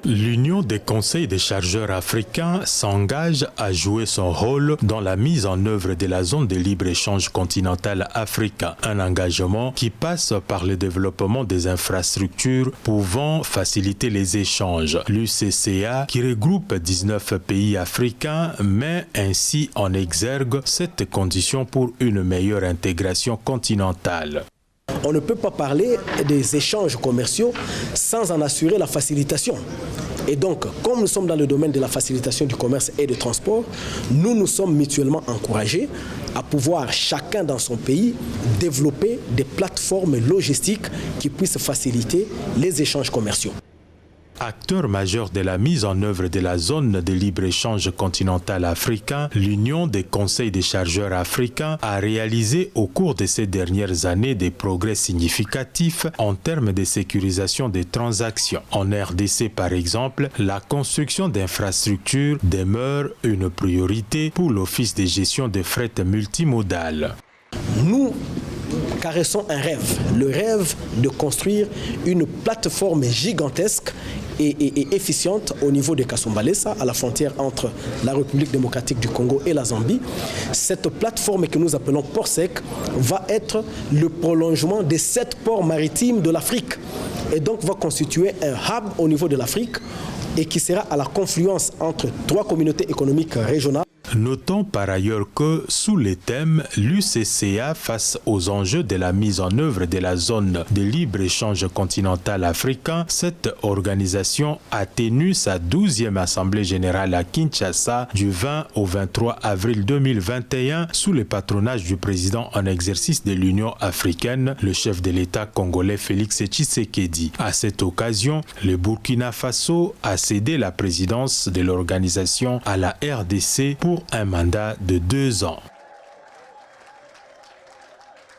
L'Union des conseils des chargeurs africains s'engage à jouer son rôle dans la mise en œuvre de la zone de libre-échange continentale africain, un engagement qui passe par le développement des infrastructures pouvant faciliter les échanges. L'UCCA, qui regroupe 19 pays africains, met ainsi en exergue cette condition pour une meilleure intégration continentale. On ne peut pas parler des échanges commerciaux sans en assurer la facilitation. Et donc, comme nous sommes dans le domaine de la facilitation du commerce et du transport, nous sommes mutuellement encouragés à pouvoir, chacun dans son pays, développer des plateformes logistiques qui puissent faciliter les échanges commerciaux. Acteur majeur de la mise en œuvre de la zone de libre-échange continental africain, l'Union des conseils des chargeurs africains a réalisé au cours de ces dernières années des progrès significatifs en termes de sécurisation des transactions. En RDC, par exemple, la construction d'infrastructures demeure une priorité pour l'Office de gestion de fret multimodal. Nous caressons un rêve, le rêve de construire une plateforme gigantesque et efficiente au niveau de Kasumbalesa, à la frontière entre la République démocratique du Congo et la Zambie. Cette plateforme que nous appelons Port Sec va être le prolongement des 7 ports maritimes de l'Afrique et donc va constituer un hub au niveau de l'Afrique et qui sera à la confluence entre 3 communautés économiques régionales. Notons par ailleurs que, sous les thèmes l'UCCA face aux enjeux de la mise en œuvre de la zone de libre-échange continental africain, cette organisation a tenu sa 12e Assemblée générale à Kinshasa du 20 au 23 avril 2021 sous le patronage du président en exercice de l'Union africaine, le chef de l'État congolais Félix Tshisekedi. À cette occasion, le Burkina Faso a cédé la présidence de l'organisation à la RDC pour un mandat de 2 ans.